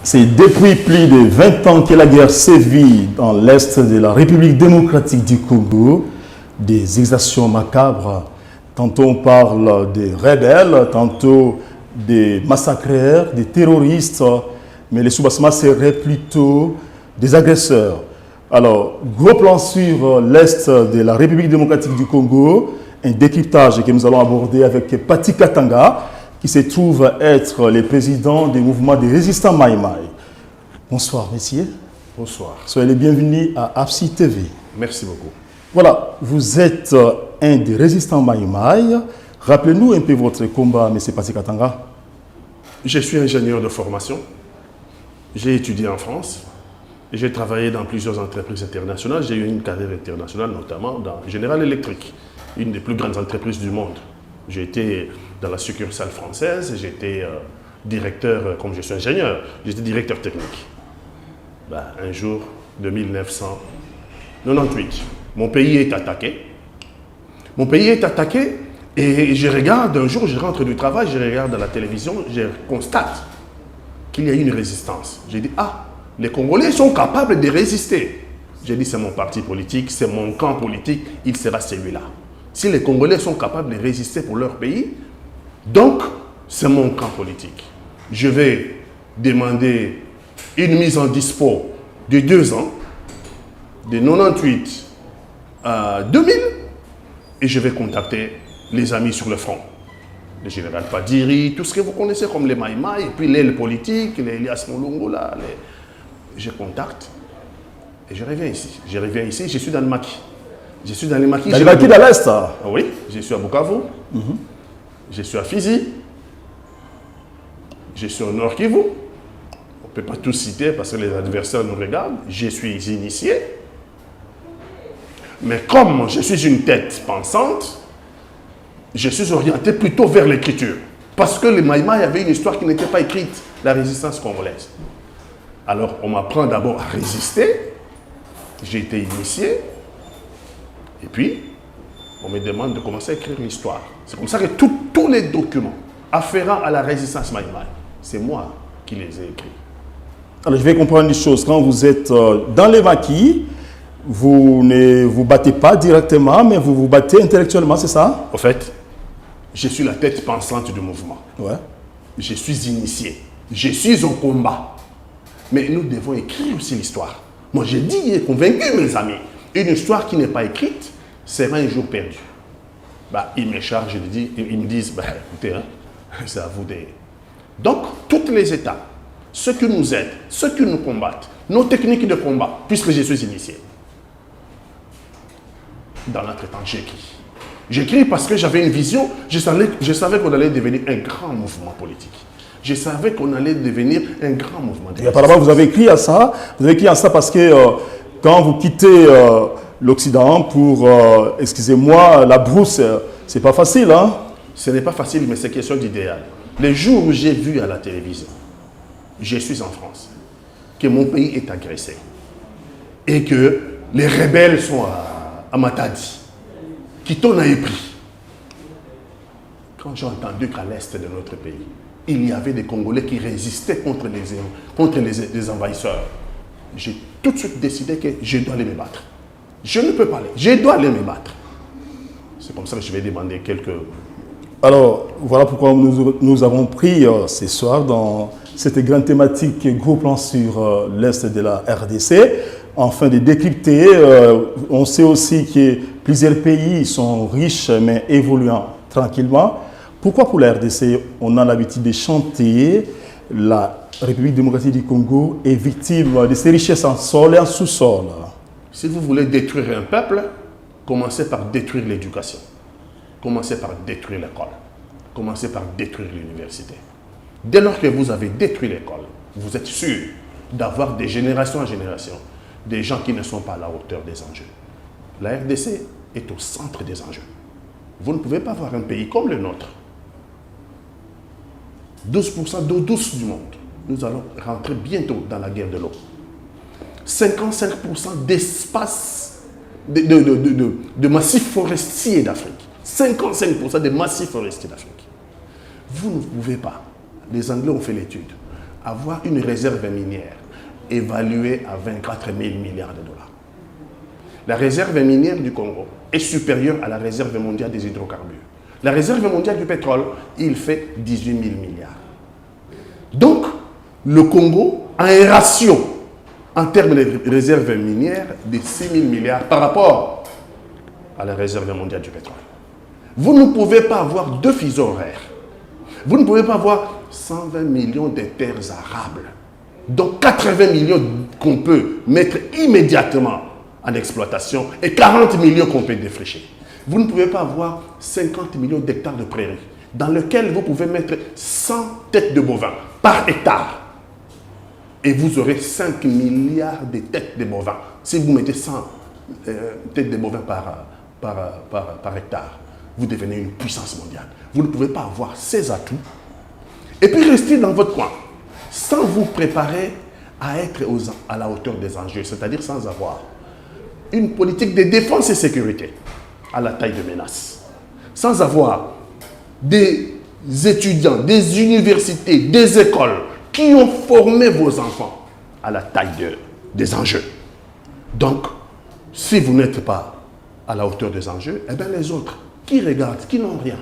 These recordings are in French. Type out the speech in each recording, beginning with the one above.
C'est depuis plus de 20 ans que la guerre sévit dans l'est de la République démocratique du Congo. Des exactions macabres. Tantôt on parle des rebelles, tantôt des massacreurs, des terroristes, mais les Soubasma seraient plutôt des agresseurs. Alors, gros plan sur l'est de la République démocratique du Congo, un décryptage que nous allons aborder avec Pati Katanga, qui se trouve être le président du mouvement des résistants Maï Maï. Bonsoir, messieurs. Bonsoir. Soyez les bienvenus à APSI TV. Merci beaucoup. Voilà, vous êtes un des résistants Maï Maï. Rappelez-nous un peu votre combat, M. Pati Katanga. Je suis ingénieur de formation. J'ai étudié en France. J'ai travaillé dans plusieurs entreprises internationales. J'ai eu une carrière internationale, notamment dans General Electric, une des plus grandes entreprises du monde. J'ai été dans la succursale française, j'étais directeur, comme je suis ingénieur, j'étais directeur technique. Un jour de 1998, mon pays est attaqué. Mon pays est attaqué et je regarde, un jour je rentre du travail, je regarde à la télévision, je constate qu'il y a une résistance. J'ai dit, ah, les Congolais sont capables de résister. J'ai dit, c'est mon parti politique, c'est mon camp politique, il sera celui-là. Si les Congolais sont capables de résister pour leur pays, donc c'est mon camp politique. Je vais demander une mise en dispo de 2 ans, de 98 à 2000, et je vais contacter les amis sur le front. Le général Padiri, tout ce que vous connaissez comme les Maï Maï, et puis l'aile politique, les Elias Molongo, là, je contacte et je reviens ici. Je reviens ici, je suis dans le maquis. Je suis dans les maquis. Dans les maquis de l'Est? Oui, je suis à Bukavu. Je suis à Fizi. Je suis au Nord Kivu. On ne peut pas tout citer parce que les adversaires nous regardent. Je suis initié. Mais comme je suis une tête pensante, je suis orienté plutôt vers l'écriture. Parce que les Maï Maï avaient une histoire qui n'était pas écrite, la résistance congolaise. Alors, on m'apprend d'abord à résister. J'ai été initié. Et puis, on me demande de commencer à écrire l'histoire. C'est comme ça que tous les documents afférents à la résistance Maï Maï, c'est moi qui les ai écrits. Alors, je vais comprendre une chose. Quand vous êtes dans les maquis, vous ne vous battez pas directement, mais vous vous battez intellectuellement, c'est ça? En fait, je suis la tête pensante du mouvement. Ouais. Je suis initié. Je suis au combat. Mais nous devons écrire aussi l'histoire. Moi, j'ai dit et convaincu mes amis, une histoire qui n'est pas écrite sera un jour perdue. Ils me chargent, ils me disent, écoutez, c'est à vous de... Donc, toutes les étapes, ceux qui nous aident, ceux qui nous combattent, nos techniques de combat, puisque je suis initié, dans l'entretemps, j'écris. J'écris parce que j'avais une vision, je savais qu'on allait devenir un grand mouvement politique. Je savais qu'on allait devenir un grand mouvement. Et apparemment, vous avez écrit à ça. Vous avez écrit à ça parce que quand vous quittez l'Occident pour, excusez-moi, la brousse, c'est pas facile, hein? Ce n'est pas facile, mais c'est question d'idéal. Les jours où j'ai vu à la télévision, je suis en France, que mon pays est agressé et que les rebelles sont à Matadi, Kitona est pris. Quand j'ai entendu qu'à l'est de notre pays, il y avait des Congolais qui résistaient contre les envahisseurs, j'ai tout de suite décidé que je dois aller me battre. Je ne peux pas aller, je dois aller me battre. C'est comme ça que je vais demander quelques... Alors, voilà pourquoi nous avons pris ce soir dans cette grande thématique gros plan sur l'Est de la RDC, afin de décrypter. On sait aussi que plusieurs pays sont riches mais évoluant tranquillement. Pourquoi pour la RDC, on a l'habitude de chanter la République démocratique du Congo est victime de ses richesses en sol et en sous-sol? Si vous voulez détruire un peuple, commencez par détruire l'éducation. Commencez par détruire l'école. Commencez par détruire l'université. Dès lors que vous avez détruit l'école, vous êtes sûr d'avoir de génération en génération des gens qui ne sont pas à la hauteur des enjeux. La RDC est au centre des enjeux. Vous ne pouvez pas avoir un pays comme le nôtre. 12% d'eau douce du monde. Nous allons rentrer bientôt dans la guerre de l'eau. 55% d'espace de massifs forestiers d'Afrique. 55% des massifs forestiers d'Afrique. Vous ne pouvez pas, les Anglais ont fait l'étude, avoir une réserve minière évaluée à 24 000 milliards de dollars. La réserve minière du Congo est supérieure à la réserve mondiale des hydrocarbures. La réserve mondiale du pétrole, il fait 18 000 milliards. Donc, le Congo a un ratio en termes de réserve minière de 6 000 milliards par rapport à la réserve mondiale du pétrole. Vous ne pouvez pas avoir deux fuseaux horaires. Vous ne pouvez pas avoir 120 millions de terres arables, donc 80 millions qu'on peut mettre immédiatement en exploitation et 40 millions qu'on peut défricher. Vous ne pouvez pas avoir 50 millions d'hectares de prairies dans lesquels vous pouvez mettre 100 têtes de bovins par hectare. Et vous aurez 5 milliards de têtes de bovins. Si vous mettez 100 têtes de bovins par hectare, vous devenez une puissance mondiale. Vous ne pouvez pas avoir ces atouts et puis rester dans votre coin sans vous préparer à être à la hauteur des enjeux, c'est-à-dire sans avoir une politique de défense et sécurité à la taille de menace, sans avoir des étudiants, des universités, des écoles qui ont formé vos enfants à la taille des enjeux. Donc, si vous n'êtes pas à la hauteur des enjeux, eh bien les autres qui regardent, qui n'ont rien,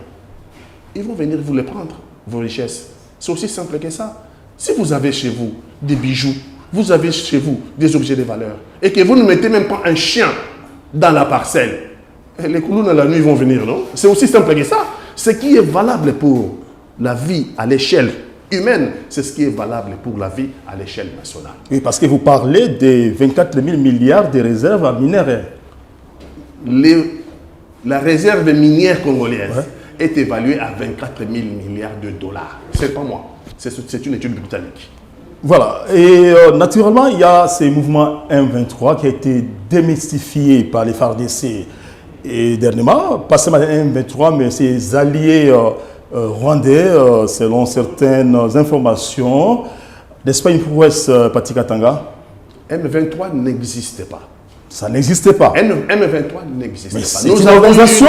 ils vont venir vous les prendre, vos richesses. C'est aussi simple que ça. Si vous avez chez vous des bijoux, vous avez chez vous des objets de valeur, et que vous ne mettez même pas un chien dans la parcelle, les coulous dans la nuit vont venir, non? C'est aussi simple que ça. Ce qui est valable pour la vie à l'échelle humaine, c'est ce qui est valable pour la vie à l'échelle nationale. Oui, parce que vous parlez des 24 000 milliards de réserves minéraires. La réserve minière congolaise est évaluée à 24 000 milliards de dollars. C'est pas moi, c'est une étude britannique. Voilà, et naturellement, il y a ces mouvements M23 qui a été démystifié par les FARDC. Et dernièrement, pas seulement M23, mais ses alliés rwandais, selon certaines informations. N'est-ce pas une prouesse, Pati Katanga? M23 n'existe pas. Ça n'existait pas. M23 n'existe pas. C'est une organisation,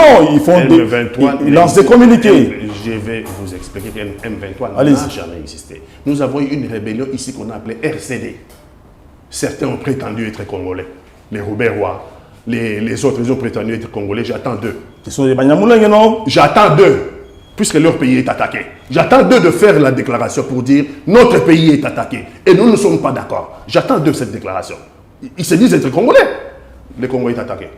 ils lancent des communiqués. Je vais vous expliquer que M23 n'a jamais existé. Nous avons eu une rébellion ici qu'on a appelée RCD. Certains ont prétendu être congolais. Les Roubaix-Rois, les autres ils ont prétendu être congolais. J'attends d'eux. Ce sont des Banyamulenge, non? J'attends d'eux, puisque leur pays est attaqué. J'attends d'eux de faire la déclaration pour dire notre pays est attaqué. Et nous ne sommes pas d'accord. J'attends d'eux cette déclaration. Ils se disent être congolais. Le Congo est attaqué.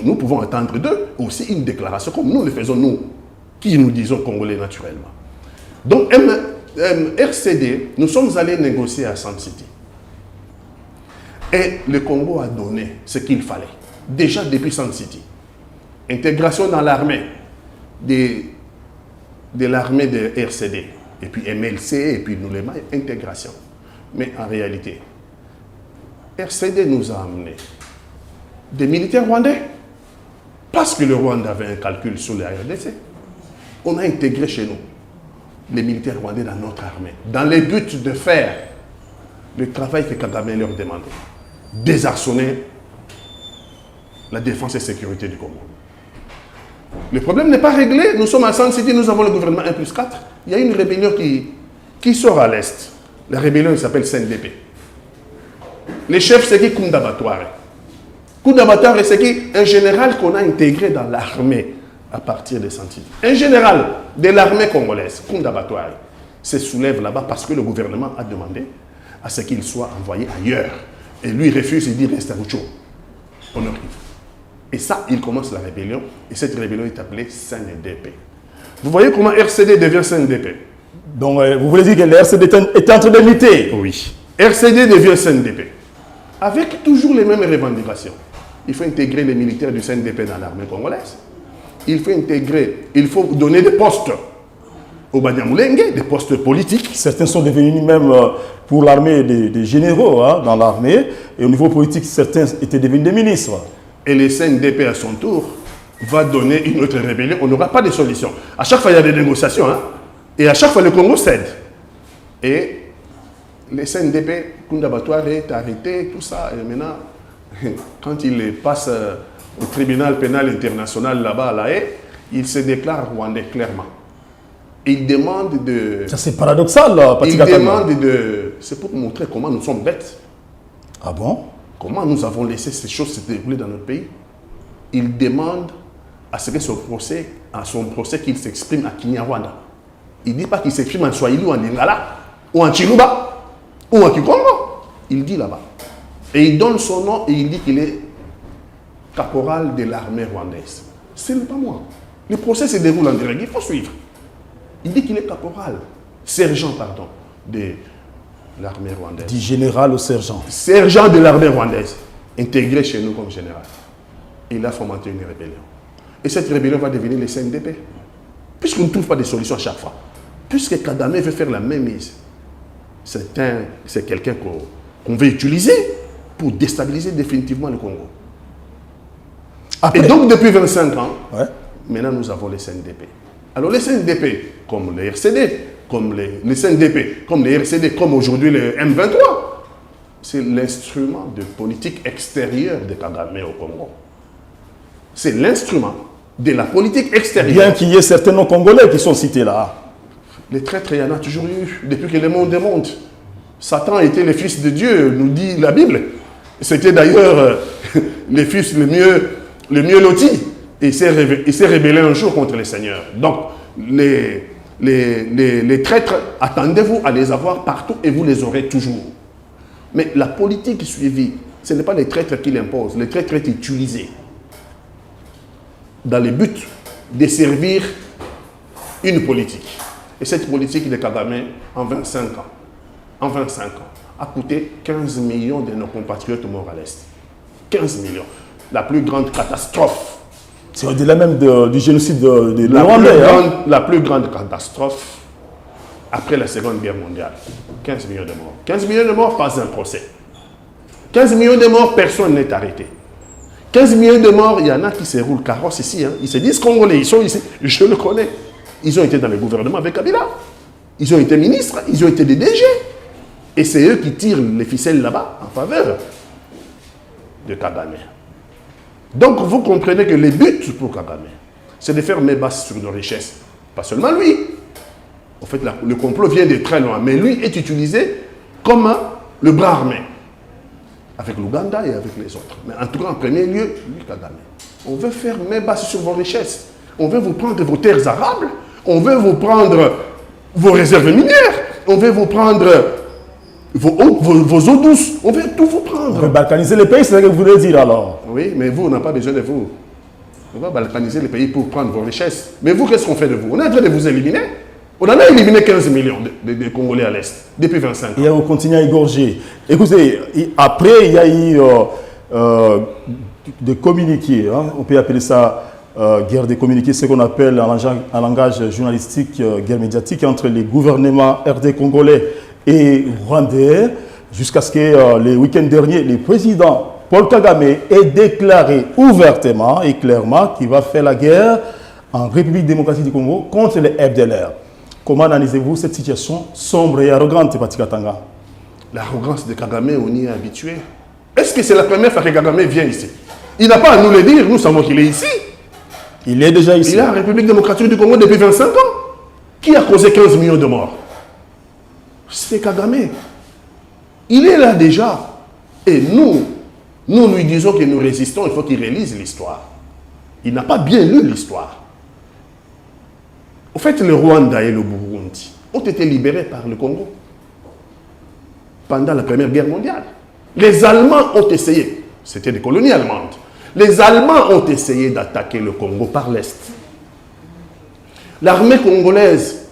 Nous pouvons attendre d'eux aussi une déclaration comme nous le faisons, nous, qui nous disons congolais naturellement. Donc, RCD, nous sommes allés négocier à Sun City. Et le Congo a donné ce qu'il fallait. Déjà depuis Sun City. Intégration dans l'armée de l'armée de RCD. Et puis MLC, et puis nous les intégration. Mais en réalité, RCD nous a amené des militaires rwandais. Parce que le Rwanda avait un calcul sur la RDC. On a intégré chez nous les militaires rwandais dans notre armée, dans le but de faire le travail que Kagame leur demandait. Désarçonner la défense et sécurité du Congo. Le problème n'est pas réglé. Nous sommes à Sun City, nous avons le gouvernement 1+4. Il y a une rébellion qui sort à l'est. La rébellion s'appelle CNDP. Les chefs, c'est qui Kunda Batware. Kunda Batware, c'est qui un général qu'on a intégré dans l'armée à partir de Sun City. Un général de l'armée congolaise, Kunda Batware, se soulève là-bas parce que le gouvernement a demandé à ce qu'il soit envoyé ailleurs. Et lui refuse et dit reste à Rucho. On arrive. Et ça, il commence la rébellion. Et cette rébellion est appelée CNDP. Vous voyez comment RCD devient CNDP? Donc, vous voulez dire que le RCD est en train de lutter? Oui. RCD devient CNDP. Avec toujours les mêmes revendications. Il faut intégrer les militaires du CNDP dans l'armée congolaise. Il faut donner des postes aux Banyamulenge, des postes politiques. Certains sont devenus même pour l'armée des généraux dans l'armée. Et au niveau politique, certains étaient devenus des ministres. Et le CNDP à son tour va donner une autre rébellion. On n'aura pas de solution. À chaque fois, il y a des négociations. Et à chaque fois, le Congo cède. Et le CNDP, Kunda Batware est arrêté, tout ça. Et maintenant, quand il passe au tribunal pénal international là-bas à La Haye, il se déclare rwandais clairement. Il demande de... Ça c'est paradoxal, Il demande de... C'est pour montrer comment nous sommes bêtes. Ah bon? Comment nous avons laissé ces choses se dérouler dans notre pays. Il demande à ce que son procès qu'il s'exprime à Kinyarwanda. Il ne dit pas qu'il s'exprime en Swahili ou en Lingala, ou en Chiluba, ou en Kikongo. Il dit là-bas. Et il donne son nom et il dit qu'il est caporal de l'armée rwandaise. Ce n'est pas moi. Le procès se déroule en direct, il faut suivre. Il dit qu'il est caporal, sergent, pardon, de l'armée rwandaise. Du général au sergent. Sergent de l'armée rwandaise, intégré chez nous comme général. Il a fomenté une rébellion. Et cette rébellion va devenir le CNDP. Puisqu'on ne trouve pas de solution à chaque fois. Puisque Kagame veut faire la même mise. C'est quelqu'un qu'on veut utiliser pour déstabiliser définitivement le Congo. Après, et donc depuis 25 ans, maintenant nous avons les CNDP. Alors les CNDP, comme les RCD, comme les CNDP, comme les RCD, comme aujourd'hui les M23, c'est l'instrument de politique extérieure de Kagame au Congo. C'est l'instrument de la politique extérieure. Bien qu'il y ait certains non-congolais qui sont cités là. Les traîtres, il y en a toujours eu, depuis que le monde est monde. Satan était le fils de Dieu, nous dit la Bible. C'était d'ailleurs le fils le mieux loti. Et il s'est rébellé un jour contre le Seigneur. Donc, les traîtres, attendez-vous à les avoir partout et vous les aurez toujours. Mais la politique suivie, ce n'est pas les traîtres qui l'imposent. Le traître est utilisé dans le but de servir une politique. Et cette politique de Kagame, en 25 ans, a coûté 15 millions de nos compatriotes morts à l'Est. 15 millions. La plus grande catastrophe. C'est au-delà même du génocide de Rwandais. La plus grande catastrophe après la Seconde Guerre mondiale. 15 millions de morts. 15 millions de morts, pas un procès. 15 millions de morts, personne n'est arrêté. 15 millions de morts, il y en a qui se roulent carrosse ici. Hein. Ils se disent Congolais, ils sont ici. Je le connais. Ils ont été dans le gouvernement avec Kabila. Ils ont été ministres, ils ont été des DG. Et c'est eux qui tirent les ficelles là-bas en faveur de Kagame. Donc vous comprenez que le but pour Kagame, c'est de faire mes basses sur nos richesses. Pas seulement lui. En fait, le complot vient de très loin. Mais lui est utilisé comme le bras armé. Avec l'Ouganda et avec les autres. Mais en tout cas, en premier lieu, lui, Kagame. On veut faire mes basses sur vos richesses. On veut vous prendre vos terres arables. On veut vous prendre vos réserves minières. On veut vous prendre vos eaux douces. On veut tout vous prendre. On veut balkaniser les pays, c'est ce que vous voulez dire alors? Oui, mais vous, on n'a pas besoin de vous. On va balkaniser les pays pour prendre vos richesses. Mais vous, qu'est-ce qu'on fait de vous? On est en train de vous éliminer. On en a éliminé 15 millions de Congolais à l'Est, depuis 25 ans. Et on continue à égorger. Écoutez, après, il y a eu des communiqués, hein, on peut appeler ça guerre des communiqués, ce qu'on appelle en langage journalistique, guerre médiatique, entre les gouvernements RD congolais et rwandais, jusqu'à ce que le week-end dernier, le président Paul Kagame ait déclaré ouvertement et clairement qu'il va faire la guerre en République démocratique du Congo contre les FDLR. Comment analysez-vous cette situation sombre et arrogante, Pati Katanga? L'arrogance de Kagame, on y est habitué. Est-ce que c'est la première fois que Kagame vient ici? Il n'a pas à nous le dire, nous savons qu'il est ici. Il est déjà ici. Il est en République démocratique du Congo depuis 25 ans. Qui a causé 15 millions de morts? C'est Kagame. Il est là déjà. Et nous lui disons que nous résistons, il faut qu'il relise l'histoire. Il n'a pas bien lu l'histoire. En fait, le Rwanda et le Burundi ont été libérés par le Congo pendant la Première Guerre mondiale. Les Allemands ont essayé, c'était des colonies allemandes, les Allemands ont essayé d'attaquer le Congo par l'Est. L'armée congolaise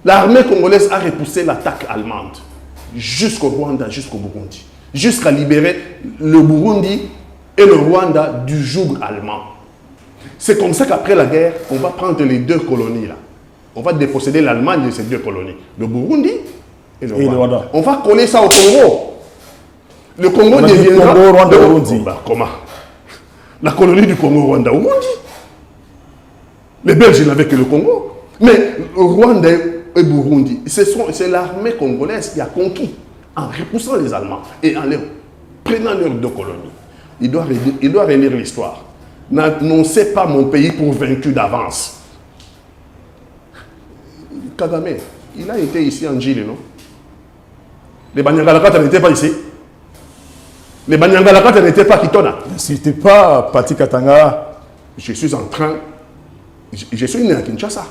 a repoussé l'attaque allemande jusqu'au Rwanda, jusqu'au Burundi, jusqu'à libérer le Burundi et le Rwanda du joug allemand. C'est comme ça qu'après la guerre, on va prendre les deux colonies là. On va déposséder l'Allemagne de ces deux colonies, le Burundi et le Rwanda. On va coller ça au Congo. Le Congo deviendra... Congo, Rwanda, Burundi. Comment? La colonie du Congo, Rwanda, Burundi. Les Belges n'avaient que le Congo. Mais le Rwanda et Burundi, c'est l'armée congolaise qui a conquis en repoussant les Allemands et en leur prenant leurs deux colonies. Il doit relire l'histoire. N'annoncez pas mon pays pour vaincu d'avance. Kagame, il a été ici en Gile, non? Les Banyangalakata n'étaient pas ici. Les Banyangalakata n'étaient pas Kitona. Si n'était pas Pati Katanga. Je suis en train... Je suis né à Kinshasa.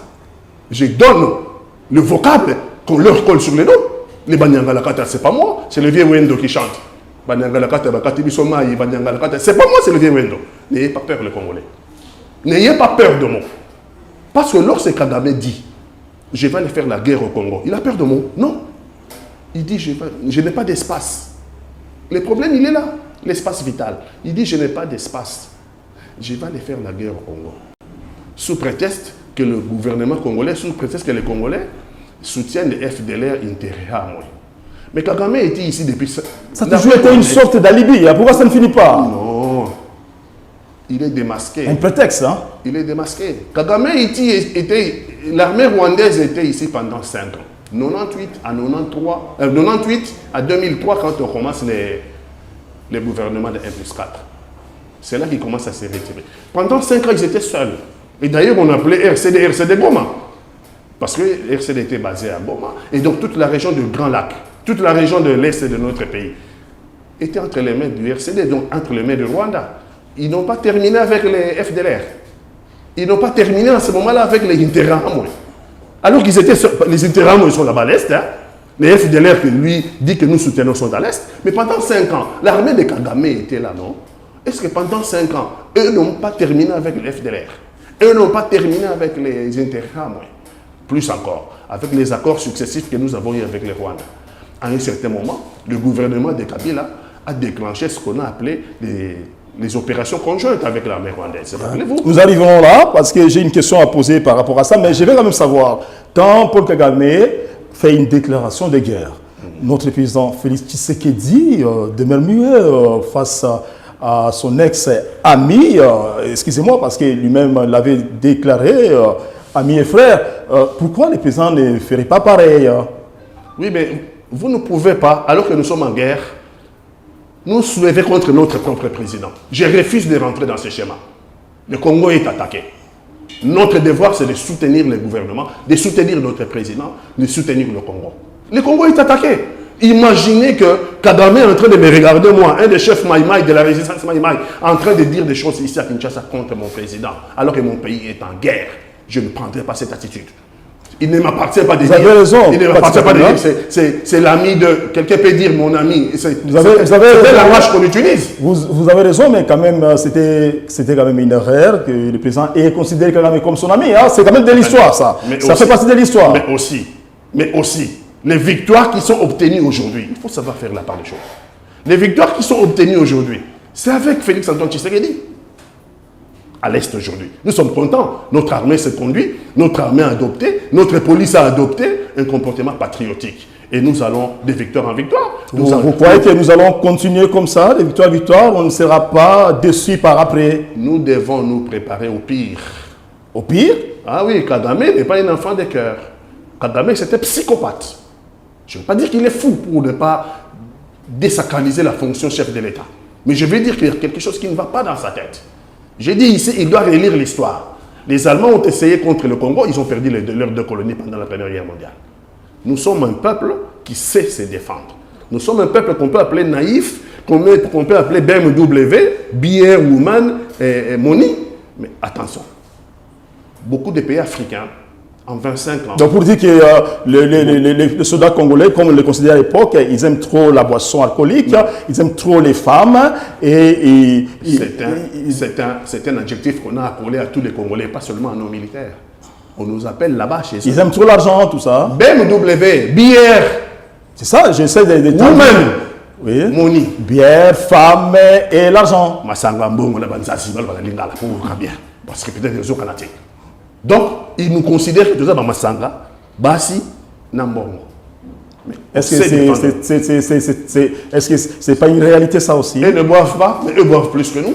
Je donne le vocable qu'on leur colle sur les dos. Les Banyangalakata, c'est pas moi, c'est le vieux Wendo qui chante. Banyangalakata, Bakati Bissomaï, Banyangalakata, c'est pas moi, c'est le vieux Wendo. N'ayez pas peur, les Congolais. N'ayez pas peur de moi. Parce que lorsque Kagame dit, je vais aller faire la guerre au Congo, il a peur de moi. Non. Il dit, je n'ai pas d'espace. Le problème, il est là, l'espace vital. Il dit, je n'ai pas d'espace. Je vais aller faire la guerre au Congo. Sous prétexte que le gouvernement congolais, sous prétexte que les Congolais soutiennent les FDLR intérêts à moi. Mais Kagame était ici depuis... Ça a toujours été une sorte d'alibi. Pourquoi ça ne finit pas? Non. Il est démasqué. Un prétexte, hein? Il est démasqué. Kagame était... L'armée rwandaise était ici pendant 5 ans. 98 à 98 à 2003 quand on commence les gouvernements de 1+4. C'est là qu'ils commencent à se retirer. Pendant 5 ans, ils étaient seuls. Et d'ailleurs, on appelait RCD Goma. Parce que RCD était basé à Goma. Et donc, toute la région du Grand Lac, toute la région de l'Est de notre pays, était entre les mains du RCD, donc entre les mains du Rwanda. Ils n'ont pas terminé avec les FDLR. Ils n'ont pas terminé à ce moment-là avec les Interahamwe. Alors qu'ils étaient... Les Interahamwe sont là-bas à l'Est. Hein. Les FDLR, lui, dit que nous soutenons sont à l'Est. Mais pendant 5 ans, l'armée de Kagame était là, non? Est-ce que pendant 5 ans, eux n'ont pas terminé avec les FDLR? Eux n'ont pas terminé avec les Interahamwe? Plus encore, avec les accords successifs que nous avons eu avec les Rwandais. À un certain moment, le gouvernement de Kabila a déclenché ce qu'on a appelé les opérations conjointes avec l'armée rwandaise. Rappelez-vous? Nous arrivons là parce que j'ai une question à poser par rapport à ça, mais je vais quand même savoir, quand Paul Kagame fait une déclaration de guerre, notre président Félix Tshisekedi demeure muet face à son ex-ami, excusez-moi, parce que lui-même l'avait déclaré, ami et frère, pourquoi les présidents ne feraient pas pareil? Oui, mais vous ne pouvez pas, alors que nous sommes en guerre, nous soulever contre notre propre président. Je refuse de rentrer dans ce schéma. Le Congo est attaqué. Notre devoir, c'est de soutenir le gouvernement, de soutenir notre président, de soutenir le Congo. Le Congo est attaqué. Imaginez que Kagame est en train de me regarder, moi, un des chefs Maïmaï de la résistance Maïmaï, en train de dire des choses ici à Kinshasa contre mon président, alors que mon pays est en guerre. Je ne prendrai pas cette attitude. Il ne m'appartient pas de dire. Vous avez raison. Il ne m'appartient pas de dire. C'est l'ami de... Quelqu'un peut dire mon ami. C'est le langage qu'on utilise. Vous avez raison, mais quand même, c'était quand même une erreur que le président ait considéré Kagame comme son ami. Hein? C'est quand même de l'histoire, ça. Ça fait partie de l'histoire. Mais aussi, les victoires qui sont obtenues aujourd'hui, il faut savoir faire la part des choses. Les victoires qui sont obtenues aujourd'hui, c'est avec Félix Antoine Tshisekedi. À l'Est aujourd'hui. Nous sommes contents. Notre armée se conduit, notre armée a adopté, notre police a adopté un comportement patriotique. Et nous allons de victoire en victoire. Vous croyez que nous allons continuer comme ça, de victoire en victoire, on ne sera pas déçus par après? Nous devons nous préparer au pire. Au pire? Ah oui, Kagame n'est pas un enfant de cœur. Kagame, c'était psychopathe. Je ne veux pas dire qu'il est fou pour ne pas désacraliser la fonction chef de l'État. Mais je veux dire qu'il y a quelque chose qui ne va pas dans sa tête. J'ai dit ici, il doit relire l'histoire. Les Allemands ont essayé contre le Congo, ils ont perdu leurs 2 colonies pendant la Première Guerre mondiale. Nous sommes un peuple qui sait se défendre. Nous sommes un peuple qu'on peut appeler naïf, qu'on peut appeler BMW, Beer, Woman, Money. Mais attention, beaucoup de pays africains, en 25 ans... Donc pour dire que les soldats congolais, comme on les considérait à l'époque, ils aiment trop la boisson alcoolique, ils aiment trop les femmes. C'est un adjectif qu'on a accolé à tous les Congolais, pas seulement à nos militaires. On nous appelle là-bas chez eux. Ils aiment trop l'argent, tout ça. BMW, bière. C'est ça, j'essaie de... Women. Oui. Money. Bière, femme et l'argent. Masanga mbongo na banzasi bal bala lingala pour bien. Parce que peut-être les autres canadiens. Donc, ils nous considèrent que tout ça dans Masanga, Bassi, Nambongo. Est-ce que c'est pas une réalité ça aussi? Ils ne boivent pas, mais eux boivent plus que nous.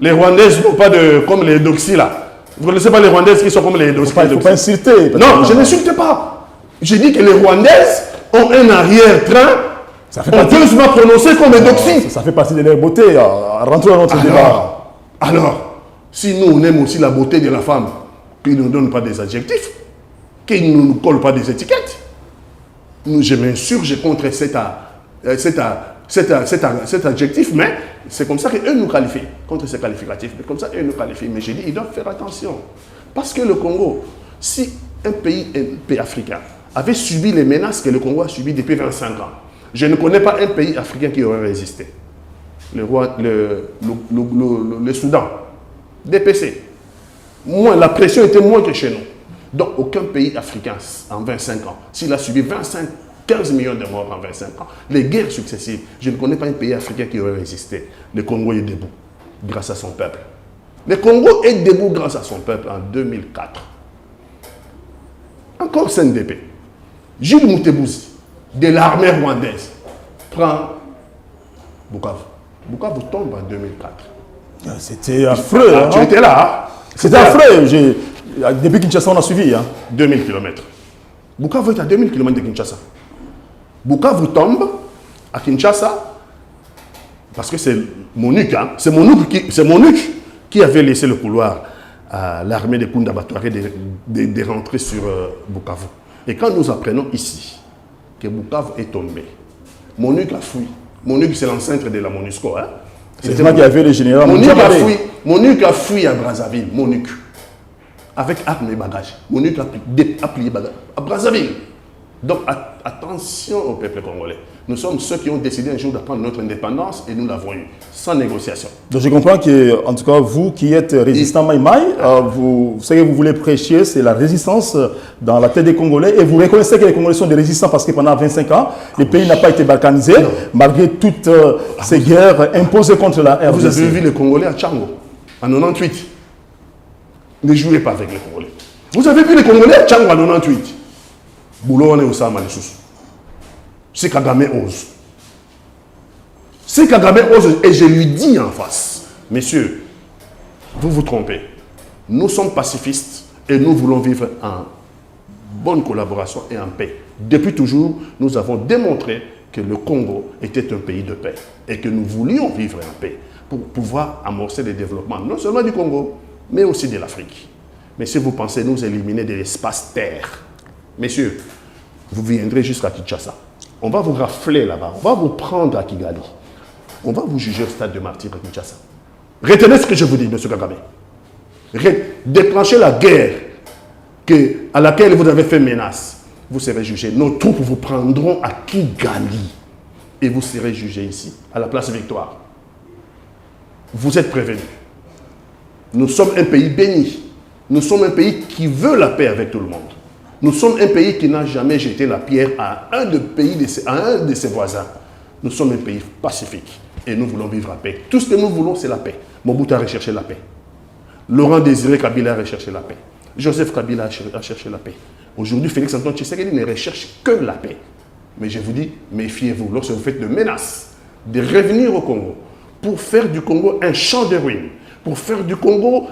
Les Rwandais ne sont pas comme les Doxy là. Vous ne connaissez pas les Rwandaises qui sont comme les Doxy? Il ne faut pas insulter. Non, je n'insulte pas. Je dis que les Rwandaises ont un arrière-train. On peut se prononcer comme les Doxy. Ça fait partie de leur beauté. Rentrons dans notre débat. Alors, si nous on aime aussi la beauté de la femme, qu'ils ne nous donnent pas des adjectifs. qu'ils ne nous collent pas des étiquettes. Je m'insurge contre cet adjectif, mais c'est comme ça qu'eux nous qualifient, contre ces qualificatifs. Mais comme ça, eux nous qualifient. Mais j'ai dit, ils doivent faire attention. Parce que le Congo, si un pays africain avait subi les menaces que le Congo a subies depuis 25 ans, je ne connais pas un pays africain qui aurait résisté. Le Soudan, DPC. La pression était moins que chez nous. Donc, aucun pays africain en 25 ans, s'il a subi 15 millions de morts en 25 ans, les guerres successives, je ne connais pas un pays africain qui aurait résisté. Le Congo est debout grâce à son peuple. Le Congo est debout grâce à son peuple en 2004. Encore CNDP. Jules Moutebouzi, de l'armée rwandaise, prend Bukavu. Bukavu tombe en 2004. C'était affreux. Ah, tu étais là. Hein? C'était affreux. Depuis Kinshasa, on a suivi. 2000 km. Bukavu est à 2000 km de Kinshasa. Bukavu tombe à Kinshasa parce que c'est Monuc. Hein? C'est Monuc qui avait laissé le couloir à l'armée de Kunda Batouare de rentrer sur Bukavu. Et quand nous apprenons ici que Bukavu est tombé, Monuc a fui. Monuc, c'est l'ancêtre de la MONUSCO. Hein? C'est moi qui avait le général Monuc a fui à Brazzaville. Monuc. Avec armes et bagages. Monuc a plié bagages à Brazzaville. Donc attention au peuple congolais. Nous sommes ceux qui ont décidé un jour de prendre notre indépendance et nous l'avons eu, sans négociation. Donc je comprends que, en tout cas, vous qui êtes résistant Maïmaï, ce que vous voulez prêcher, c'est la résistance dans la tête des Congolais. Et vous reconnaissez que les Congolais sont des résistants parce que pendant 25 ans, le pays n'a pas été balkanisé, malgré toutes ces guerres imposées contre la RDC. Vous avez vu les Congolais à Tchango, en 98. Ne jouez pas avec les Congolais. Vous avez vu les Congolais à Tchango en 98. Boulot, on est au Sama, les sous. C'est Kagame ose. C'est Kagame ose. Et je lui dis en face, messieurs, vous vous trompez. Nous sommes pacifistes et nous voulons vivre en bonne collaboration et en paix. Depuis toujours, nous avons démontré que le Congo était un pays de paix et que nous voulions vivre en paix pour pouvoir amorcer le développement, non seulement du Congo, mais aussi de l'Afrique. Mais si vous pensez nous éliminer de l'espace terre, messieurs, vous viendrez jusqu'à Kinshasa. On va vous rafler là-bas. On va vous prendre à Kigali. On va vous juger au stade de martyr à Kinshasa. Retenez ce que je vous dis, M. Kagame. Déclenchez la guerre à laquelle vous avez fait menace. Vous serez jugé. Nos troupes vous prendront à Kigali. Et vous serez jugé ici, à la place Victoire. Vous êtes prévenus. Nous sommes un pays béni. Nous sommes un pays qui veut la paix avec tout le monde. Nous sommes un pays qui n'a jamais jeté la pierre à un de ses voisins. Nous sommes un pays pacifique et nous voulons vivre en paix. Tout ce que nous voulons, c'est la paix. Mobutu a recherché la paix. Laurent Désiré Kabila a recherché la paix. Joseph Kabila a cherché la paix. Aujourd'hui, Félix Antoine Tshisekedi ne recherche que la paix. Mais je vous dis, méfiez-vous, lorsque vous faites de menaces, de revenir au Congo, pour faire du Congo un champ de ruines, pour faire du Congo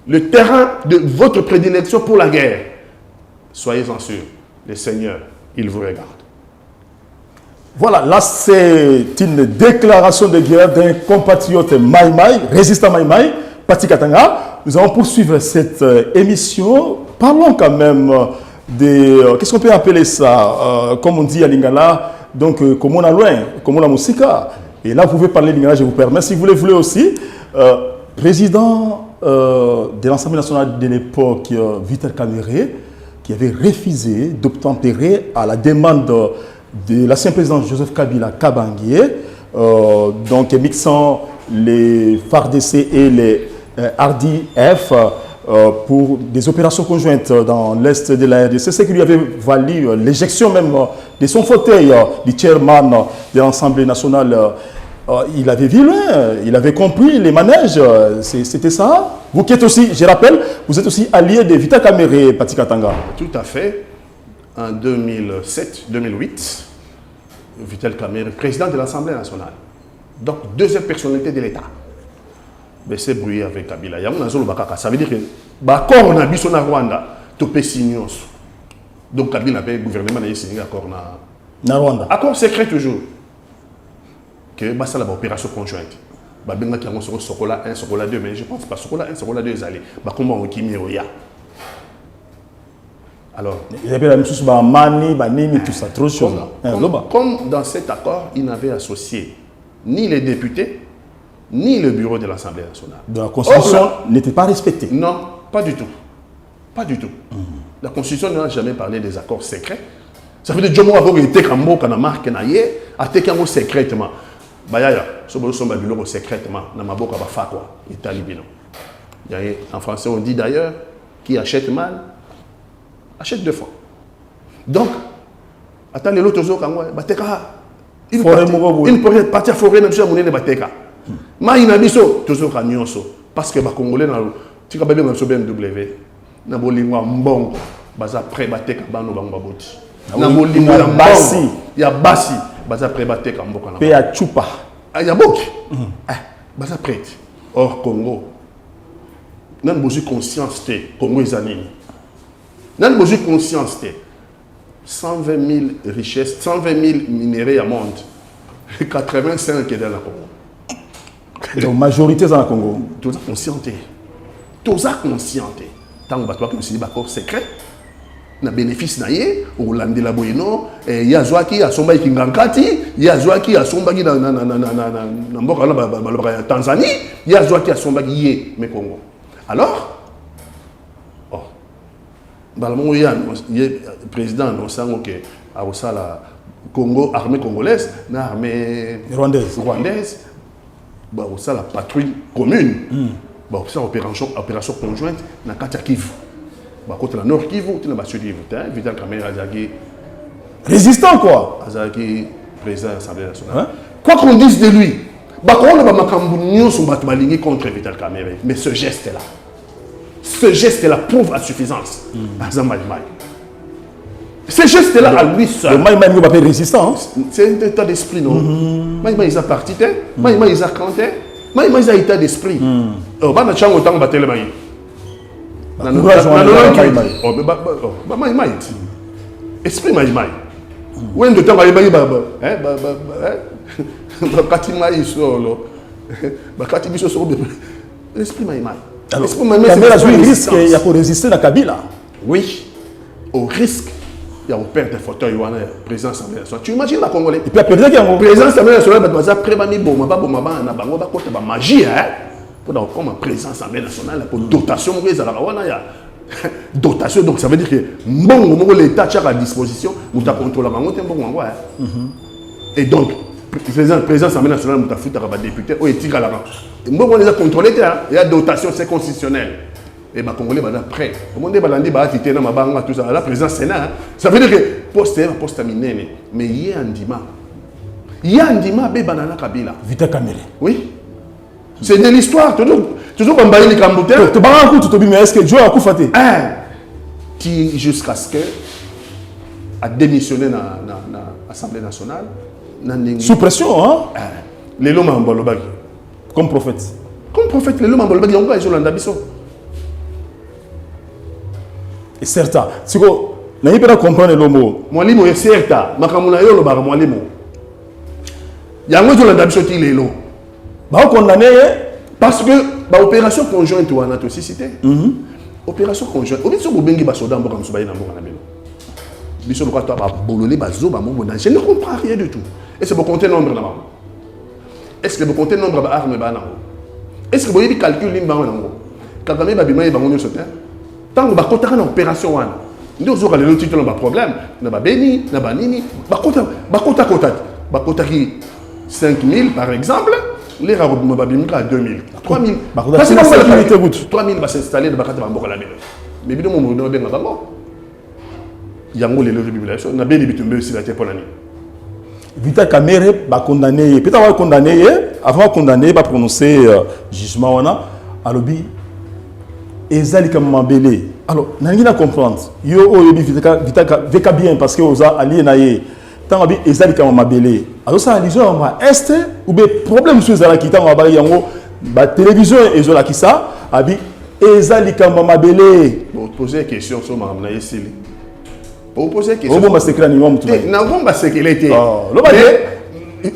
le terrain de votre prédilection pour la guerre. Soyez-en sûrs, le Seigneur, il vous regarde. Voilà, là c'est une déclaration de guerre d'un compatriote Maïmaï, résistant Maïmaï, Pati Katanga. Nous allons poursuivre cette émission. Parlons quand même de... qu'est-ce qu'on peut appeler ça comme on dit à Lingala, donc comme on a loin, comme on a Moussika. Et là vous pouvez parler Lingala, je vous permets. Si vous voulez aussi, président de l'Assemblée nationale de l'époque, Vital Kamerhe, qui avait refusé d'obtempérer à la demande de l'ancien président Joseph Kabila Kabangué, donc mixant les FARDC et les RDF pour des opérations conjointes dans l'est de la RDC. C'est ce qui lui avait valu l'éjection même de son fauteuil du chairman de l'Assemblée nationale. Il avait vu loin, il avait compris les manèges, c'était ça. Vous qui êtes aussi, je rappelle, vous êtes aussi allié de Vital Kamerhe, Pati Katanga. Tout à fait. En 2007-2008, Vital Kamerhe, président de l'Assemblée nationale. Donc, deuxième personnalité de l'État. Mais c'est brouillé avec Kabila. Ça veut dire que l'accord on a vu sur Rwanda, topé signos. Donc Kabila avait gouvernement a signé l'accord na Rwanda. Accord secret toujours. Que ça la opération conjointe. Babenga qui a Sokola 1, Sokola 2, mais je pense pas Sokola 1, Sokola 2 allés. Comment on kimi oya. Alors, il y avait la même chose, Mani, Banini, tout ça, trop de choses. Comme dans cet accord, il n'avait associé ni les députés, ni le bureau de l'Assemblée nationale. Donc la Constitution n'était pas respectée. Non, pas du tout. Pas du tout. La Constitution n'a jamais parlé des accords secrets. Ça veut dire que Jomo a été comme moi, quand on a marqué, a été comme secrètement. Bayaya, ce que sont bureau secrètement, dans ma boca, il quoi, Italibino. En français, on dit d'ailleurs, qui achète mal, achète deux fois. Donc, attendez l'autre jour, quand on une partie à forêt, n'a pas de bateka. Mais il a dit toujours à Nyonso, parce que les Congolais, tu as bien sur BMW, na bolingwa mbongo, baza pré bateka bano bangaboti. Na bolingwa na basi, ya basi, baza pré bateka mboka na. Pe ya chupa. Ah ya boki. Baza prêt. Or Congo, n'a besoin conscience te Congo ezanini. N'a besoin conscience te 120 000 richesses, 120 000 minéraux à monde. 85 est dans la Congo. Donc, majorité dans le Congo. Tout ça conscienté. Tout ça conscienté. Tant que tu as aussi des accords secrets, na bénéfice na ye, au Hollande la Boino, il y a Zouaki, à Somba qui Ngankati, il y a Zouaki à Somba qui dans Tanzanie, il y a Zouaki à Somba qui y mais Congo. Alors, Balamo y a président non sang que à la Congo armée congolaise, na armée rwandaise. Bah, ça la patrouille commune. Bah, ça opération conjointe na Katia Kivu. Bah, contre la Nord Kivu, tu n'as pas su Kivu. Vital Kamerhe Azaki. Résistant quoi. Azaki président de l'Assemblée nationale. Quoi qu'on dise de lui, bah, quand on a Makambunio son batmaligné contre Vital Kamerhe. Mais ce geste-là prouve à suffisance. Ce geste-là à lui seul. Le Maïmaï n'est pas résistant. C'est un état d'esprit, non? Maïmaï, il a parti, Maïmaï, il a canté, Maïmaï, il a état d'esprit. Oh, bah, tu as autant de battre le maï. Maïmaï. Esprit Maïmaï. Où est-ce que tu as Maïmaï? Esprit Maïmaï. Alors, Kabila a joué le risque, il y a pour résister à Kabila. Oui, au risque. Il y a un père de fauteuil, il y a un président de l'Assemblée nationale. Tu imagines la Congolais? Et puis après, il y a un président de l'Assemblée nationale, il y a un président de magie. Pour comme un président de l'Assemblée nationale, pour dotation, il y a dotation. Donc ça veut dire que l'État a à disposition, il a contrôlé la. Et donc, le président de l'Assemblée nationale, il a fait un député, il a contrôlé, il y a dotation, c'est constitutionnel. Et les Congolais sont prêts. Le monde est tout ça. La présidence Sénat, ça veut dire que poste miné. Mais il y a un dima. Il y a un dima, Banana Kabila. Vital Kamerhe. Oui. C'est de l'histoire. Toujours Bambaye les Kambouté. Tu vas en coup, mais est-ce que Dieu a coup faté? Qui jusqu'à ce que a démissionné dans l'Assemblée nationale. Sous pression, hein? Les Loma en Bolobagi. Comme prophète. Comme prophète, les Loma en Bolobagi, on va y aller dans Et certain. Si vous n'avez pas compris le mot. Mwalimu est certain. Makamuna yo lo bar mwalimu. Yango zo landa biso ti lelo. Ba condamné parce que ba opération conjointe wana to cité. Opération conjointe. Obi so bobengi ba soda mboka msuba na mboka na bino. Biso lo kwato ba bololé ba zo ba mbo na. Je ne comprends rien du tout. Est-ce que vous comptez nombre là-bas? Est-ce que vous comptez nombre ba armes ba na? Est-ce que vous avez calcul limba na ngo? Kagame ba bima ba ngonyo sotin. Tant que vous avez une opération, nous avons un problème. Nous avons béni, nous avons nini. Nous 5 000 par exemple. Les rares à 2 000. 3 000. 3 000 vont s'installer dans le Bamboka. Mais nous avons un Bamboka. Il y a un population. Nous avons un aussi la Tépolani. Vital Kamerhe va condamner. Peut-être va condamner. Avant de condamner, va prononcer jugement. À l'objet. Ezali comme Mambélé. Alors, n'allez pas comprendre. Yo Vital bien parce que vous avez allié naïe. Tant que Ezali comme Mambélé. Alors ça allusion à est ou bien problème sur Ezali qui tant que yango la télévision Ezali qui ça abi Ezali comme Mambélé. Vous posez une question sur Mamnaïe ici. Vous posez une question. Au moment secret ni mom tout. Na bomba sécurité.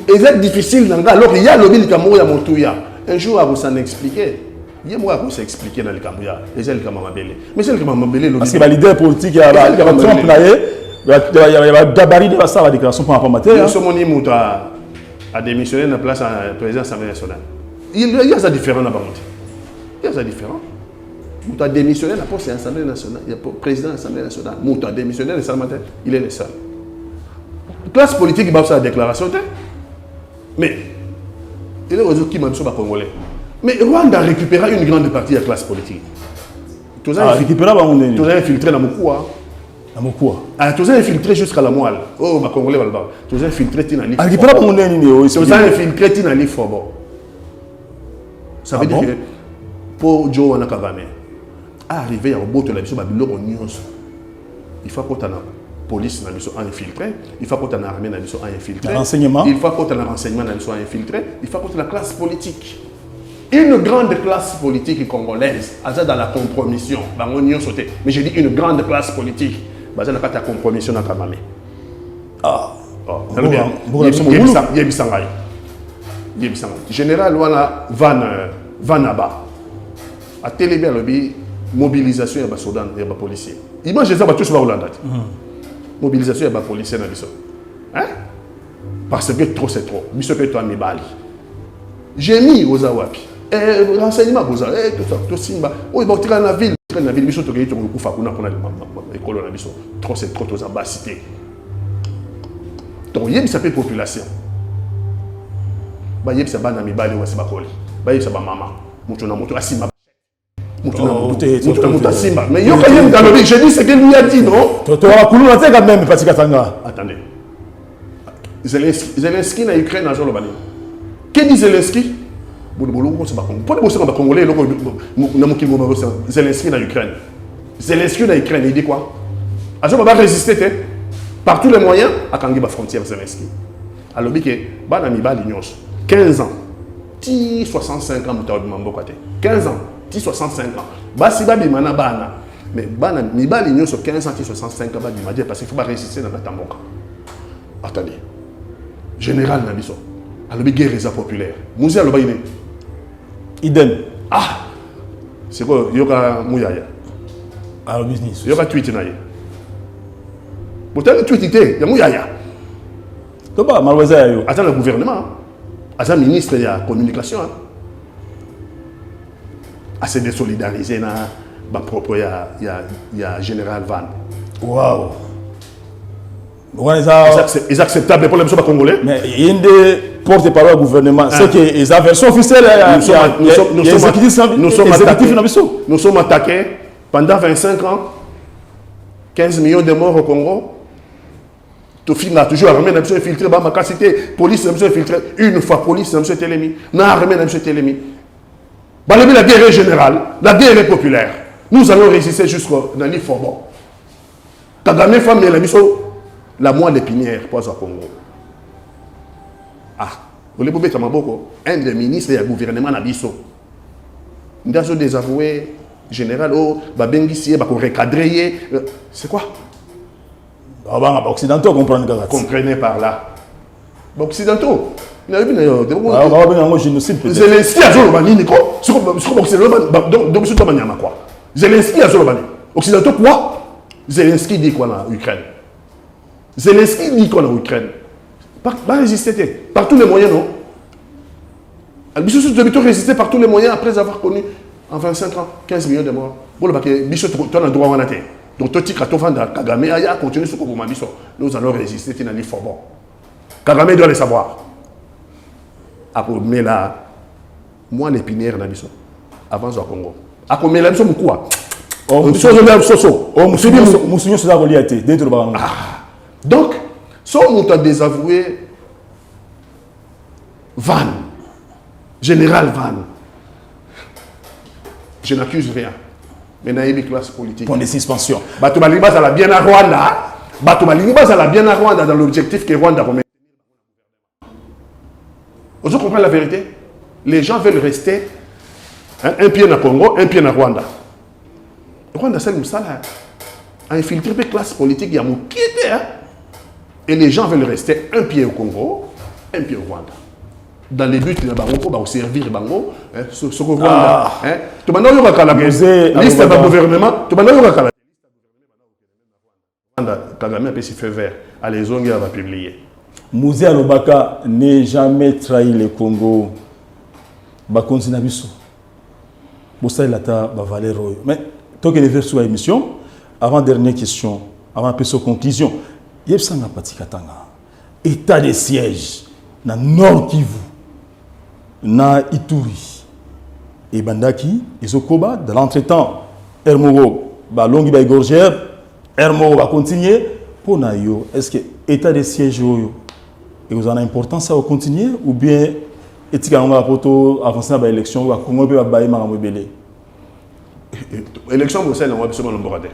Ezali difficile alors il y a le bil Cameroun ya Montouya. Un jour à vous s'en expliquer. Il y a moi qui s'est expliqué dans le Cambouya. Et c'est le Kamamabélé. Mais c'est le Kamamabélé. Parce que le leader politique, il y a Trump, il y a gabarit de la déclaration pour la matière. Ce monde a démissionné de la place à président de l'Assemblée nationale. Il y a ça différent là-bas. Il y a ça différent. Mouta a démissionné de la poste de l'Assemblée nationale. Il y a le président de l'Assemblée nationale. Mouta a démissionné de l'Assemblée nationale. Il est le seul. La classe politique, il va faire la déclaration. Mais, il y a des gens qui m'ont dit congolais. Mais Rwanda a récupéré une grande partie de la classe politique. Tous ont infiltré dans mon coin. Tous ont infiltré jusqu'à la moelle. Oh, ma congolais va le voir. Tous ont infiltré dans l'île. Tous ont infiltré dans l'île Fobo. Ça veut dire que pour Joe Wanakagame, arriver à Roboto, il faut qu'on ait la police infiltrée, il faut qu'on ait l'armée infiltrée, il faut qu'on ait le renseignement infiltré, il faut qu'on ait la classe politique. Une grande classe politique congolaise, dans la compromission, mais j'ai dit une grande classe politique, basée dans la compromission dans Kagame. Général Wana Vanaba a télébé la mobilisation de soldats et de policiers. Imaginez ça, tous les Hollandais. Mobilisation de policiers dans le hein? Parce que trop c'est trop. Monsieur que toi Mibali. J'ai mis aux Awapi. Renseignement aux tout ça, tout Simba. Oh, il va tirer dans la ville. Dans la ville, monsieur Togué, tu vas faire l'école dans la ville. Trop c'est trop, aux ambassadeurs. Donc, il y a une certaine population. Il y a une certaine Mibali ou Sibakoli. Il y a une certaine maman. Moutona Simba. Simba. Mais il y a quand même dans le vie, j'ai dit ce qu'il lui a dit, non? Tu as coulé la tête quand même, parce que attendez. Zelensky na Ukraine na Zolobani. Que dit Zelensky? Zelensky na Ukraine. Zelensky na Ukraine, il dit quoi? Azor va résister par tous les moyens à Kangi ba frontière Zelensky. Alors que bana mibali nyos 15 ans. 65 ans muta mambo kwate. 15 ans, 65 ans. Basi ba bimana bana. Mais bana mibali nyos 15 ans, 65 ans ba bimadia parce qu'il faut pas résister dans la tamboka. Attendez. Général Nabiso. Alors guerre populaire. Mouzi aloba ine. Idem. Ah. C'est quoi yoka mouyaya. Alors business. Yoka tweet naye. Pourtant tweet était, ya mouyaya. To ba malweza yo. Attends le gouvernement. Attends ministre de la communication. À se désolidariser na ba propre ya général Van. Waouh. C'est acceptable pour les gens congolais. Mais il y a une des porte-parole du gouvernement. C'est que les versions officielles, nous sommes attaqués pendant 25 ans, 15 millions de morts au Congo. Tofin a toujours armé, n'a pas infiltré, ma capacité, police n'a pas infiltré. Une fois, police n'a pas télémi, n'a armé, n'a pas télémi. La guerre est générale, la guerre est populaire. Nous allons résister jusqu'au Nani Fobo. Kagame femme de la mission. La moelle épinière pour le Congo. Ah, vous voulez mettre un des ministres du gouvernement Nabiso. Nous avons désavoué général, Babengissi, recadrer. C'est quoi? Occidentaux comprennent. Comprenez par là. Occidentaux. Zelensky a Zolobani, quoi? Zelensky a Zolobani. Occidentaux quoi? Zelensky dit quoi en Ukraine? Zelensky dit qu'on est en Ukraine. Pas résister par tous les moyens, non? Bichot doit résister par tous les moyens après avoir connu en 25 ans 15 millions de morts. Bichot, tu as le droit à terre. Donc, tu as Kagame, a continué ce que vous m'avez dit. Nous allons résister, tu n'as pas bon. Kagame doit le savoir. Mais là, moi, l'épinière, avant au Congo. Mais là, nous quoi? Donc, si on a désavoué Van, général Van, je n'accuse rien. Mais il y a une classe politique. Pour des suspensions. Batumalimba, ça l'a bien à Rwanda. Batumalimba, ça l'a bien à Rwanda dans l'objectif que Rwanda va maintenir. Vous comprenez la vérité? Les gens veulent rester un pied dans Congo, un pied dans Rwanda. Rwanda, c'est le salaire. A infiltré la classe politique, il y a mon qui était. Et les gens veulent rester un pied au Congo, un pied au Rwanda. dans les buts de Bango pour servir Bango, ce qu'on voit. Tu m'as dit que la liste de gouvernement, tu m'as dit que la Kagame a fait ses feux verts. Allez, on va publier. Mouzé Alobaka n'est jamais trahi le Congo. Ba continue biso. Bossa lata ba valero. Mais tant que les vers sur l'émission, avant dernière question, avant un peu sur conclusion, yebsanga patikatanga. État de siège na Nord Kivu, na Ituri et Bandaki, Isokoba dans l'entretemps Hermoro ba longi ba gorgère, Hermoro va continuer pour na yo. Est-ce que état de siège yo et vous en a importance à continuer ou bien est-ce qu'on va avancer dans l'élection ou à Congo peut ba ma rebelle élection Bruxelles on va besoin de l'emborder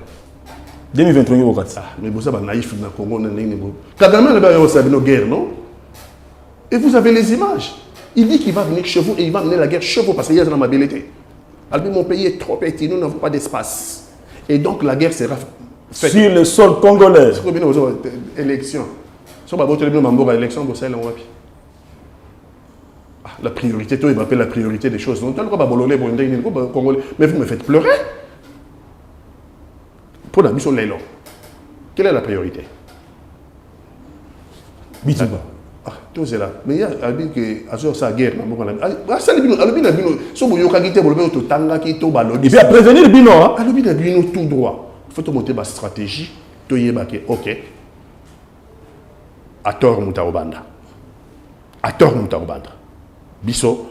2023 wakati mais vous savez naïf na Congo na ningo Kagame na ba yo sabe no guerre non et vous avez les images il dit qu'il va venir chez vous et il va mener la guerre chez vous parce qu'il y a de la mobilité alors mon pays est trop petit nous n'avons pas d'espace et donc la guerre sera faite sur le sol congolais élection si on va voter le élection Bruxelles on va la priorité, toi, il m'appelle la priorité des choses. Donc, mais vous me faites pleurer. Pour la mission Lélo, quelle est la priorité? Bituba. Ah, tout c'est là. Mais il y a dit que Azor sa guerre. Ah, ça, le bino, si vous avez quitté, vous avez tanga qui to balodi. Il faut prévenir le bino. Ah, le bino tout droit. Il faut monter ma stratégie. To yebake, ok. À tort Moutaobanda. À tort Moutaobanda. Biso,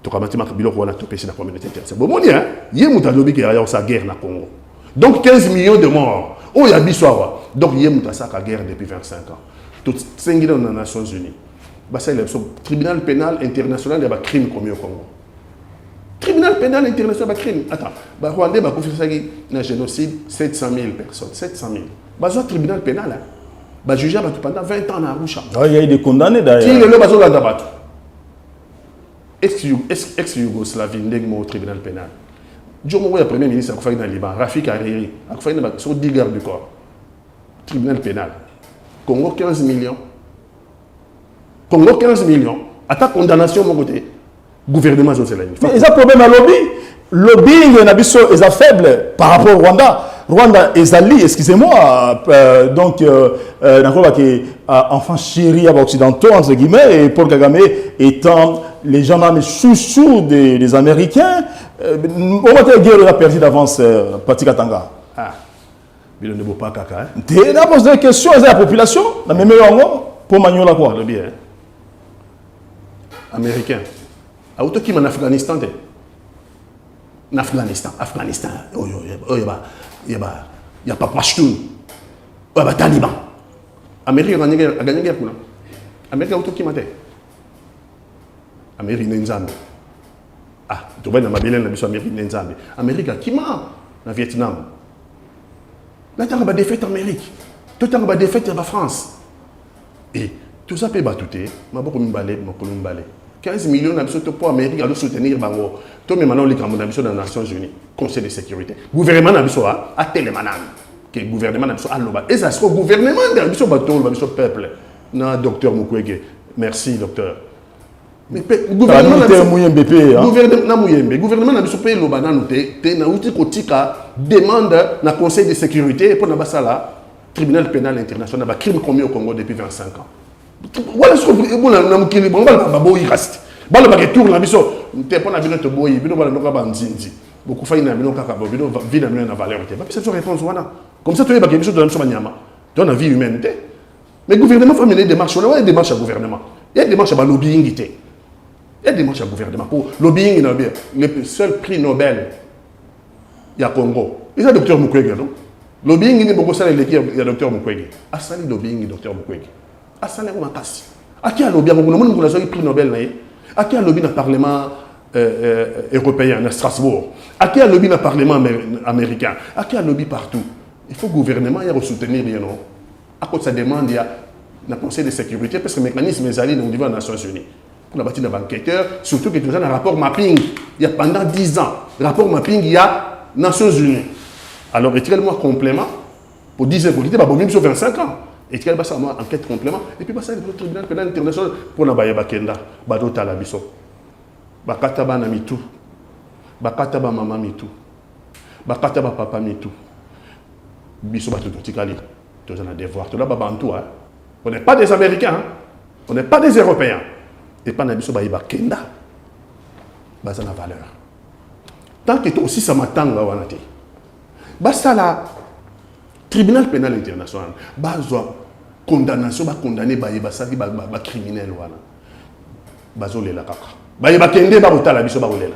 tu as menti que Bilo Rwanda topé la communauté internationale. C'est bon, hein? Il y a Moutalobi qui a sa guerre dans le Congo. Donc 15 millions de morts. Oh, il y a Biso. Donc il y a Moutassa qui a guerre depuis 25 ans. Tout 5 ans dans les Nations Unies. C'est le tribunal pénal international, il y a un crime commis au Congo. Tribunal pénal international, il y a un crime. Attends, le Rwanda a confisqué un génocide 700 000 personnes. 700 000. Il y a un tribunal pénal. Il y a jugé pendant 20 ans dans Arusha. Il y a eu des condamnés d'ailleurs. Qui est le bateau dans ex-Yougoslavie, au tribunal pénal. Je suis le premier ministre dans le Liban, Rafik Hariri, sur 10 gardes du corps. Tribunal pénal. Congo 15 millions. Congo 15 millions. À ta condamnation, mon côté, gouvernement José. Mais il y a un problème à lobby. Lobbying est faible par rapport au Rwanda. Rwanda est allié, excusez-moi, donc, enfant chéri à occidentaux, entre guillemets, et Paul Kagame étant les gendarmes chouchous des Américains, on va dire que la perdu d'avance, Pati Katanga. Ah, mais il ne vaut pas caca. Tu as posé des questions à la population, la même pour Magnola quoi. Le bien. Américain. À où qui en Afghanistan? En Afghanistan. Il n'y a pas Pashtun. Il y a Taliban. Amérique a gagné la guerre. Amérique a auto qui m'a dit. Amérique n'est pas. Ah, tu vois, dans ma belle, Amérique n'est pas. Amérique a qui m'a dans Vietnam. Là, tu as une défaite en Amérique. Tu as une défaite en France. Et tout ça peut battre. Je vais vous balai. 15 millions d'habitants pour l'Amérique à soutenir Bango. Tout le monde dans les Nations Unies, Conseil de sécurité. Le gouvernement a télémanan. Le gouvernement a l'oba. Et ça, c'est le gouvernement a peuple. Non, docteur Mukwege. Merci, docteur. Mais le gouvernement demande le Conseil de sécurité pour le tribunal pénal international, le crime commis au Congo depuis 25 ans. Voilà ce que vous avez dit. Vous avez dit que vous avez dit que vous avez dit que vous avez dit que vous avez dit beaucoup de vie na valeur. C'est une réponse. Comme ça, tu as dit que vous avez une vie humaine. Mais le gouvernement fait mener des démarches. Il y a des démarches à gouvernement. Il y a des démarches à lobbying. Il y a des démarches à gouvernement. Pour lobbying, le seul prix Nobel, il y a Congo. Il y a le docteur Mukwege. Lobbying, il y a le docteur Mukwege. Asali lobbying, docteur Mukwege. Asali Makasi. À qui a lobby? Il y a prix Nobel. À qui a lobby dans le Parlement européen, à Strasbourg? À qui a lobby dans le Parlement américain? À qui a lobby partout? Il faut que le gouvernement soutenir. À cause de sa demande, il y a le Conseil de sécurité, parce que le mécanisme est allé au niveau des Nations Unies. Pour la bâtie d'enquêteurs, surtout que tu as un rapport mapping. Il y a pendant 10 ans, rapport mapping, il y a Nations Unies. Alors, retirez-le-moi complément pour 10 ans, pour quitter, sur 25 ans. Et tu as une enquête complément. Et puis, ça, le tribunal pénal international pour la Baye Bakenda, Badota la Bisso. Bakataba na mitu. Bakataba maman mitu. Bakataba papa mitu. Bisso Bato Tikali. Tu as un devoir. Tu as Babantou. On n'est pas des Américains. Hein? On n'est pas des Européens. Et pas Nabiso Baye Bakenda. Ça a la valeur. Tant que toi aussi, ça m'attend. Basta la tribunal pénal international. Bazo condamnation, condamné Basaki, criminel. Bazo le la kaka. Baye Bakende, Barota la biso Barolela.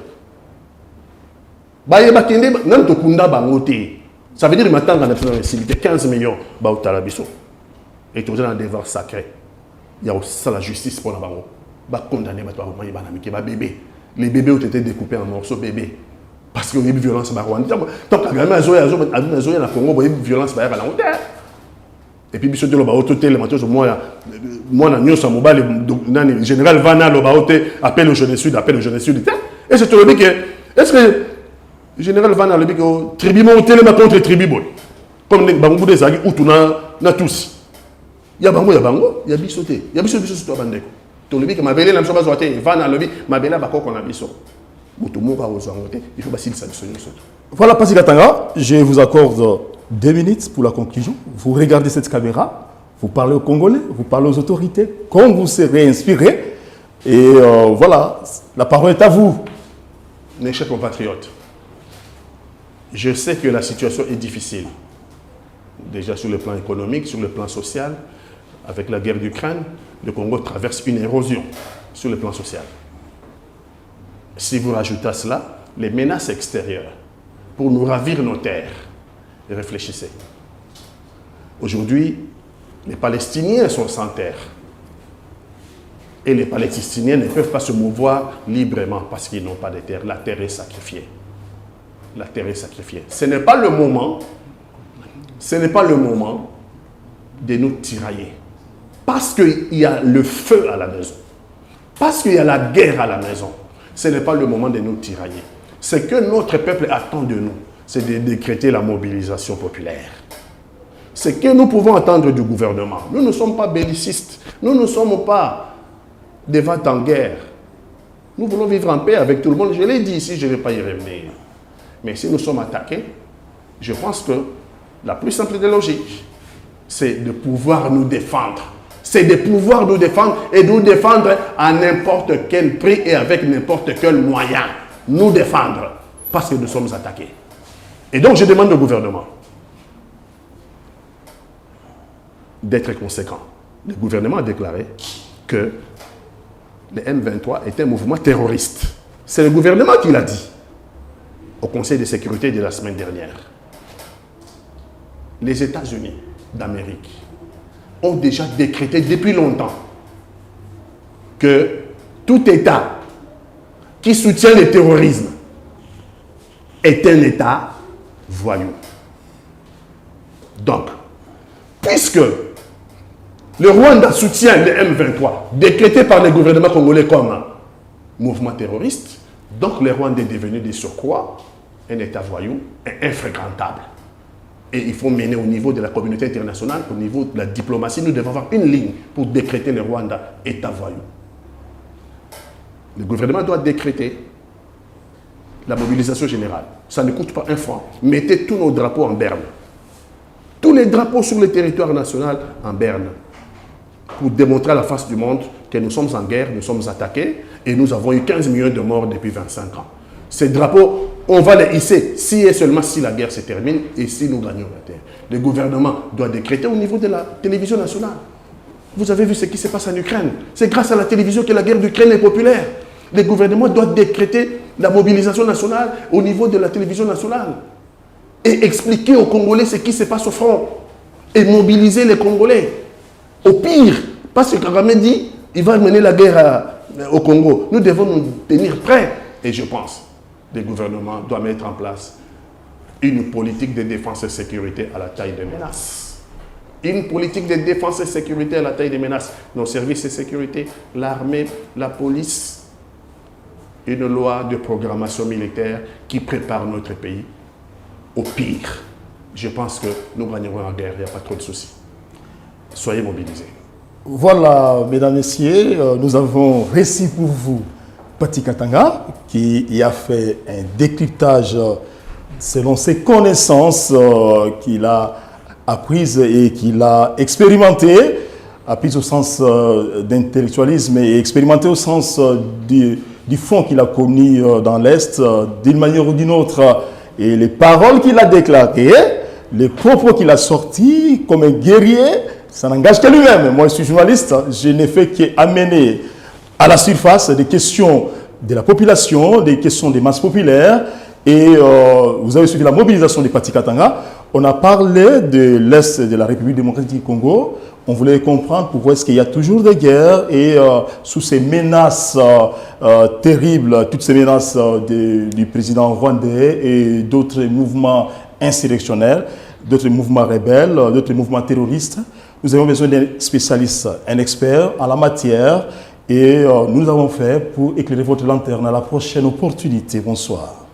Baye Bakende, nan to kunda bangote. Ça veut dire que maintenant, on a 15 millions Barota la biso. Et tu as un devoir sacré. Il y a aussi la justice pour la bango. Ba condamné ba bébé. Les bébés ont été découpés en morceaux bébés. Parce qu'il y a eu violence au Rwanda. Tant que la Congo, il y a eu violence au Rwanda. Et puis, il y a eu le général Vanna appelle au jeune sud, appelle au jeune sud. Et c'est tout le que, est-ce que le général Vanna le dit que tribu monté contre tribu boy. Comme les Bangou des Agui, ou tout na tous. Il y a Bango, il y a Bissoté. Il y a Bissoté sur toi, Bandeko. Tout le que ma belle, la msoba zoate, Vanna le dit, ma belle, bako qu'on a Bissot. Il faut passer ça. Voilà, Passy Gatanga, je vous accorde 2 minutes pour la conclusion. Vous regardez cette caméra, vous parlez aux Congolais, vous parlez aux autorités, comme vous serez inspiré. Et voilà, la parole est à vous. Mes chers compatriotes, je sais que la situation est difficile. Déjà sur le plan économique, sur le plan social, avec la guerre d'Ukraine, le Congo traverse une érosion sur le plan social. Si vous rajoutez à cela les menaces extérieures pour nous ravir nos terres, réfléchissez. Aujourd'hui, les Palestiniens sont sans terre. Et les Palestiniens ne peuvent pas se mouvoir librement parce qu'ils n'ont pas de terre. La terre est sacrifiée. La terre est sacrifiée. Ce n'est pas le moment de nous tirailler. Parce qu'il y a le feu à la maison. Parce qu'il y a la guerre à la maison. Ce n'est pas le moment de nous tirailler. Ce que notre peuple attend de nous, c'est de décréter la mobilisation populaire. Ce que nous pouvons attendre du gouvernement. Nous ne sommes pas bellicistes. Nous ne sommes pas des ventes en guerre. Nous voulons vivre en paix avec tout le monde. Je l'ai dit ici, je ne vais pas y revenir. Mais si nous sommes attaqués, je pense que la plus simple des logiques, c'est de pouvoir nous défendre. C'est de pouvoir nous défendre et nous défendre à n'importe quel prix et avec n'importe quel moyen. Nous défendre parce que nous sommes attaqués. Et donc je demande au gouvernement d'être conséquent. Le gouvernement a déclaré que le M23 est un mouvement terroriste. C'est le gouvernement qui l'a dit au Conseil de sécurité de la semaine dernière. Les États-Unis d'Amérique ont déjà décrété depuis longtemps que tout État qui soutient le terrorisme est un État voyou. Donc, puisque le Rwanda soutient le M23, décrété par le gouvernement congolais comme un mouvement terroriste, donc le Rwanda est devenu de surcroît un État voyou et infréquentable. Et il faut mener au niveau de la communauté internationale, au niveau de la diplomatie, nous devons avoir une ligne pour décréter le Rwanda État voyou. Le gouvernement doit décréter la mobilisation générale. Ça ne coûte pas un franc. Mettez tous nos drapeaux en berne. Tous les drapeaux sur le territoire national en berne. Pour démontrer à la face du monde que nous sommes en guerre, nous sommes attaqués et nous avons eu 15 millions de morts depuis 25 ans. Ces drapeaux, on va les hisser si et seulement si la guerre se termine et si nous gagnons la terre. Le gouvernement doit décréter au niveau de la télévision nationale. Vous avez vu ce qui se passe en Ukraine. C'est grâce à la télévision que la guerre d'Ukraine est populaire. Le gouvernement doit décréter la mobilisation nationale au niveau de la télévision nationale et expliquer aux Congolais ce qui se passe au front et mobiliser les Congolais. Au pire, parce que Kagame dit il va mener la guerre au Congo. Nous devons nous tenir prêts. Et je pense que le gouvernement doit mettre en place une politique de défense et sécurité à la taille des menaces. Une politique de défense et sécurité à la taille des menaces. Nos services de sécurité, l'armée, la police. Une loi de programmation militaire qui prépare notre pays au pire. Je pense que nous gagnerons en guerre, il n'y a pas trop de soucis. soyez mobilisés. Voilà, mesdames, messieurs, nous avons réussi pour vous Pati Katanga, qui y a fait un décryptage selon ses connaissances qu'il a apprises et qu'il a expérimentées, apprises au sens d'intellectualisme et expérimentées au sens du fond qu'il a connu dans l'Est, d'une manière ou d'une autre, et les paroles qu'il a déclarées, les propos qu'il a sortis comme un guerrier, ça n'engage que lui-même. Moi, je suis journaliste, je n'ai fait qu'amener à la surface des questions de la population, des questions des masses populaires. Et vous avez suivi la mobilisation des Pati Katanga. On a parlé de l'Est de la République démocratique du Congo. On voulait comprendre pourquoi est-ce qu'il y a toujours des guerres et sous ces menaces terribles, toutes ces menaces du président rwandais et d'autres mouvements insurrectionnels, d'autres mouvements rebelles, d'autres mouvements terroristes. Nous avons besoin d'un spécialiste, un expert en la matière et nous avons fait pour éclairer votre lanterne à la prochaine opportunité. Bonsoir.